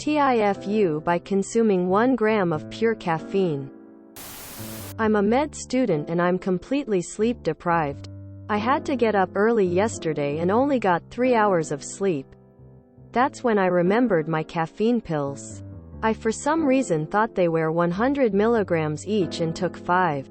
TIFU by consuming 1 gram of pure caffeine. I'm a med student and I'm completely sleep deprived. I had to get up early yesterday and only got 3 hours of sleep. That's when I remembered my caffeine pills. I for some reason thought they were 100 milligrams each and took 5.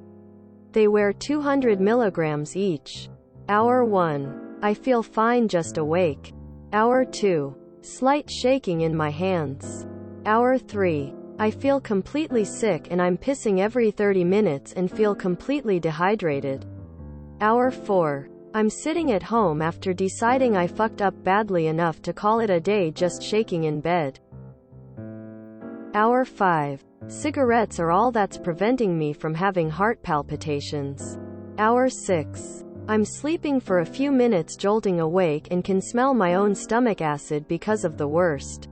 They were 200 milligrams each. Hour 1. I feel fine, just awake. Hour 2. Slight shaking in my hands. Hour 3. I feel completely sick and I'm pissing every 30 minutes and feel completely dehydrated. Hour 4. I'm sitting at home after deciding I fucked up badly enough to call it a day, just shaking in bed. Hour 5. Cigarettes are all that's preventing me from having heart palpitations. Hour 6. I'm sleeping for a few minutes, jolting awake and can smell my own stomach acid because of the worst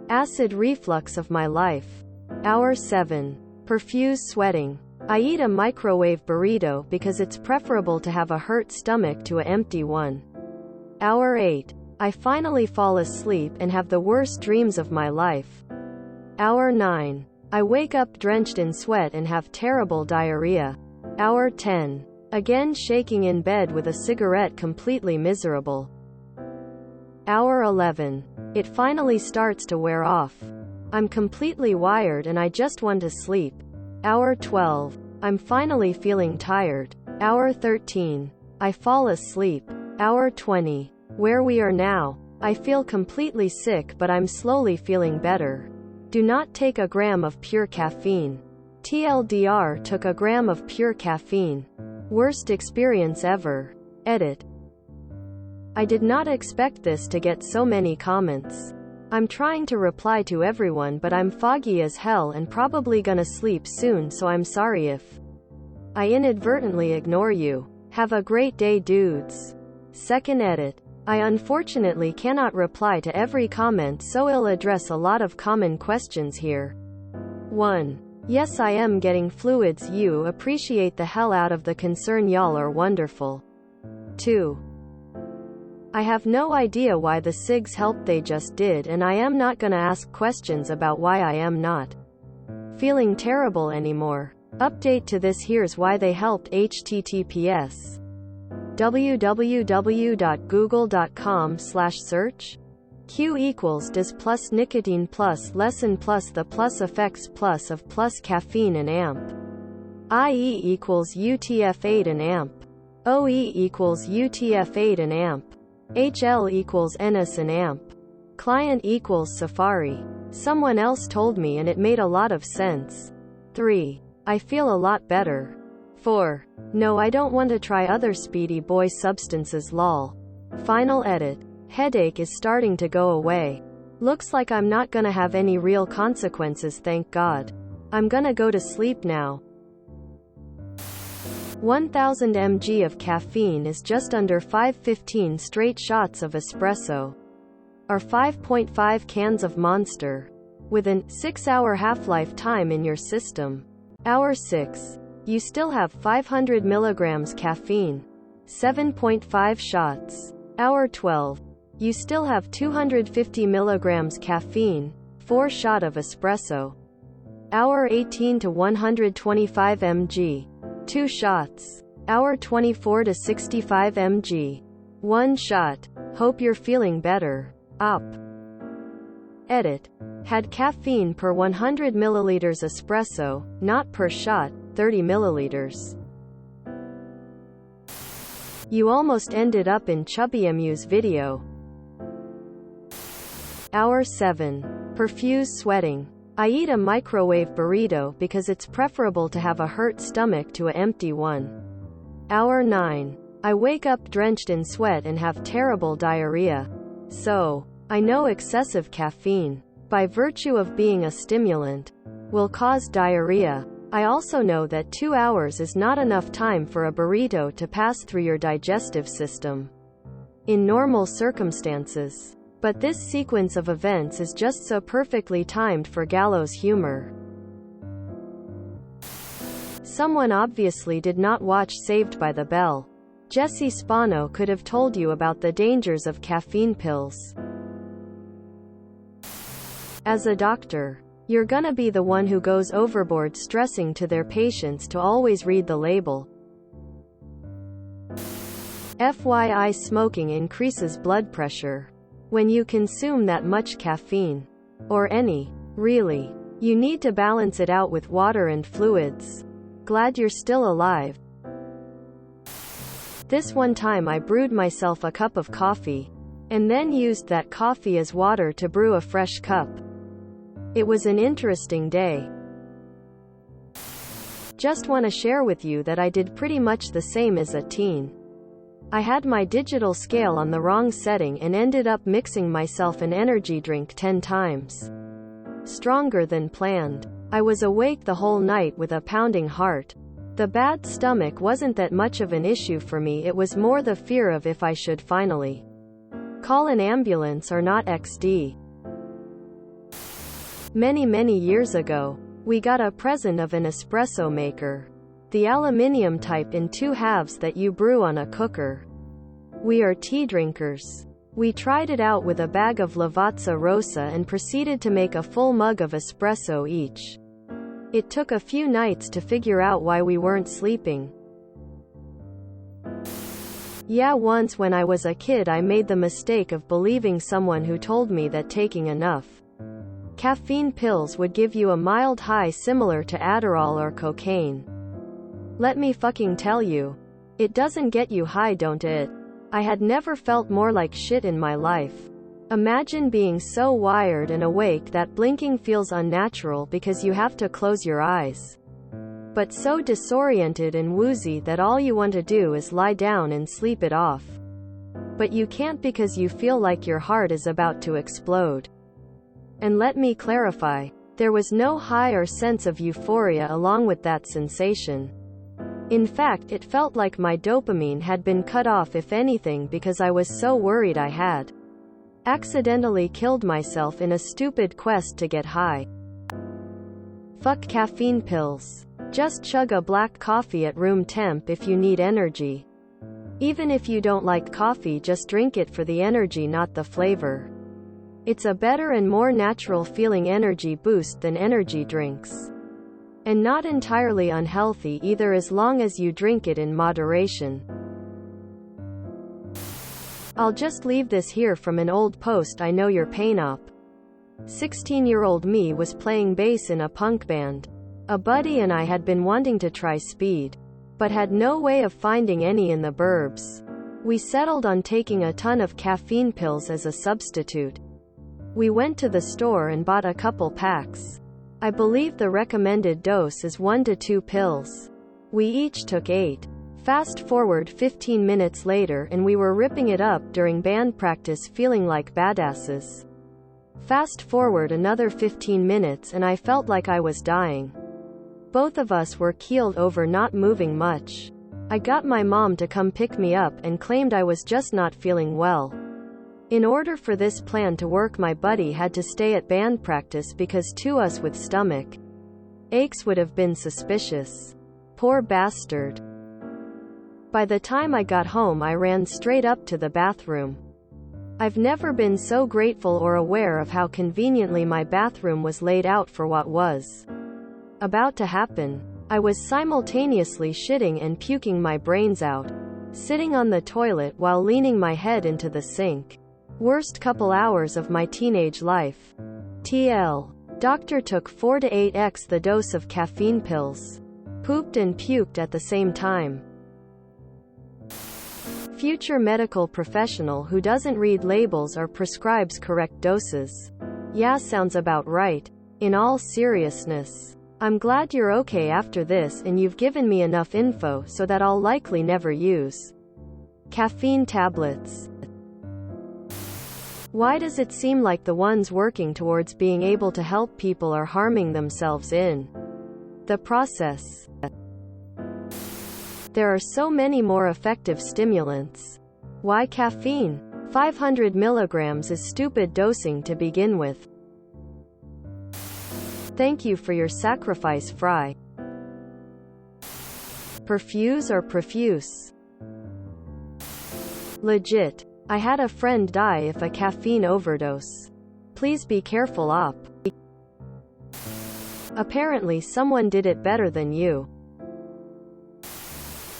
acid reflux of my life. Hour 7. Profuse sweating. I eat a microwave burrito because it's preferable to have a hurt stomach to an empty one. Hour 8. I finally fall asleep and have the worst dreams of my life. Hour 9. I wake up drenched in sweat and have terrible diarrhea. Hour 10. Again shaking in bed with a cigarette, completely miserable. Hour 11. It finally starts to wear off. I'm completely wired and I just want to sleep. Hour 12. I'm finally feeling tired. Hour 13. I fall asleep. Hour 20. Where we are now, I feel completely sick but I'm slowly feeling better. Do not take a gram of pure caffeine. TLDR, took a gram of pure caffeine. Worst experience ever. Edit. I did not expect this to get so many comments. I'm trying to reply to everyone but I'm foggy as hell and probably gonna sleep soon, so I'm sorry if I inadvertently ignore you. Have a great day, dudes. Second edit. I unfortunately cannot reply to every comment, so I'll address a lot of common questions here. 1. Yes, I am getting fluids. You appreciate the hell out of the concern. Y'all are wonderful. 2. I have no idea why the cigs helped, they just did, and I am not gonna ask questions about why I am not feeling terrible anymore. Update to this: here's why they helped. https www.google.com/search Q equals does plus nicotine plus lesson plus the plus effects plus of plus caffeine an amp. IE equals UTF-8 an amp. OE equals UTF-8 an amp. HL equals NS an amp. Client equals Safari. Someone else told me and it made a lot of sense. 3. I feel a lot better. 4. No, I don't want to try other speedy boy substances, lol. Final edit. Headache is starting to go away. Looks like I'm not gonna have any real consequences, thank God. I'm gonna go to sleep now. 1000 mg of caffeine is just under 515 straight shots of espresso. Or 5.5 cans of Monster. With an 6-hour half-life time in your system. Hour 6. You still have 500 milligrams caffeine. 7.5 shots. Hour 12. You still have 250 milligrams caffeine. 4 shot of espresso. Hour 18 to 125 mg. 2 shots. Hour 24 to 65 mg. 1 shot. Hope you're feeling better. Op. Edit. Had caffeine per 100 milliliters espresso, not per shot, 30 milliliters. You almost ended up in ChubbyMU's video. Hour 7. Profuse sweating. I eat a microwave burrito because it's preferable to have a hurt stomach to an empty one. Hour 9. I wake up drenched in sweat and have terrible diarrhea. So, I know excessive caffeine, by virtue of being a stimulant, will cause diarrhea. I also know that 2 hours is not enough time for a burrito to pass through your digestive system in normal circumstances. But this sequence of events is just so perfectly timed for gallows humor. Someone obviously did not watch Saved by the Bell. Jesse Spano could have told you about the dangers of caffeine pills. As a doctor, you're gonna be the one who goes overboard stressing to their patients to always read the label. FYI, smoking increases blood pressure. When you consume that much caffeine, or any, really, you need to balance it out with water and fluids. Glad you're still alive. This one time I brewed myself a cup of coffee, and then used that coffee as water to brew a fresh cup. It was an interesting day. Just want to share with you that I did pretty much the same as a teen. I had my digital scale on the wrong setting and ended up mixing myself an energy drink 10 times stronger than planned. I was awake the whole night with a pounding heart. The bad stomach wasn't that much of an issue for me, it was more the fear of if I should finally call an ambulance or not. XD. Many years ago, we got a present of an espresso maker. The aluminium type in 2 halves that you brew on a cooker. We are tea drinkers. We tried it out with a bag of Lavazza Rosa and proceeded to make a full mug of espresso each. It took a few nights to figure out why we weren't sleeping. Yeah, once when I was a kid I made the mistake of believing someone who told me that taking enough caffeine pills would give you a mild high similar to Adderall or cocaine. Let me fucking tell you, it doesn't get you high, don't it? I had never felt more like shit in my life. Imagine being so wired and awake that blinking feels unnatural because you have to close your eyes. But so disoriented and woozy that all you want to do is lie down and sleep it off. But you can't because you feel like your heart is about to explode. And let me clarify, there was no high or sense of euphoria along with that sensation. In fact, it felt like my dopamine had been cut off, if anything, because I was so worried I had accidentally killed myself in a stupid quest to get high. Fuck caffeine pills. Just chug a black coffee at room temp if you need energy. Even if you don't like coffee, just drink it for the energy, not the flavor. It's a better and more natural feeling energy boost than energy drinks. And not entirely unhealthy either, as long as you drink it in moderation. I'll just leave this here from an old post I know you're paying up. 16-year-old me was playing bass in a punk band. A buddy and I had been wanting to try speed, but had no way of finding any in the burbs. We settled on taking a ton of caffeine pills as a substitute. We went to the store and bought a couple packs. I believe the recommended dose is 1 to 2 pills. We each took 8. Fast forward 15 minutes later and we were ripping it up during band practice, feeling like badasses. Fast forward another 15 minutes and I felt like I was dying. Both of us were keeled over, not moving much. I got my mom to come pick me up and claimed I was just not feeling well. In order for this plan to work, my buddy had to stay at band practice because to us with stomach aches would have been suspicious. Poor bastard. By the time I got home, I ran straight up to the bathroom. I've never been so grateful or aware of how conveniently my bathroom was laid out for what was about to happen. I was simultaneously shitting and puking my brains out, sitting on the toilet while leaning my head into the sink. Worst couple hours of my teenage life. TL. Doctor took 4 to 8x the dose of caffeine pills. Pooped and puked at the same time. Future medical professional who doesn't read labels or prescribes correct doses. Yeah, sounds about right. In all seriousness, I'm glad you're okay after this and you've given me enough info so that I'll likely never use caffeine tablets. Why does it seem like the ones working towards being able to help people are harming themselves in the process? There are so many more effective stimulants. Why caffeine? 500 milligrams is stupid dosing to begin with. Thank you for your sacrifice, Fry. Perfuse or profuse? Legit. I had a friend die of a caffeine overdose. Please be careful, op. Apparently someone did it better than you.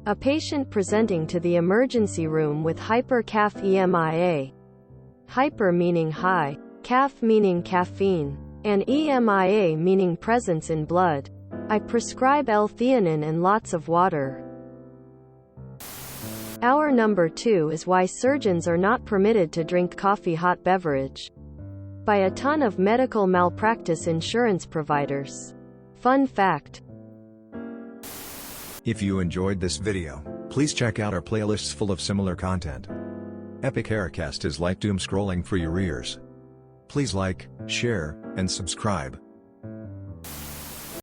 A patient presenting to the emergency room with hyper-caffemia. Hyper meaning high, caff meaning caffeine, and EMIA meaning presence in blood. I prescribe L-theanine and lots of water. Our number 2 is why surgeons are not permitted to drink coffee hot beverage by a ton of medical malpractice insurance providers. Fun fact. If you enjoyed this video, please check out our playlists full of similar content. Epic Haircast is like doom scrolling for your ears. Please like, share, and subscribe.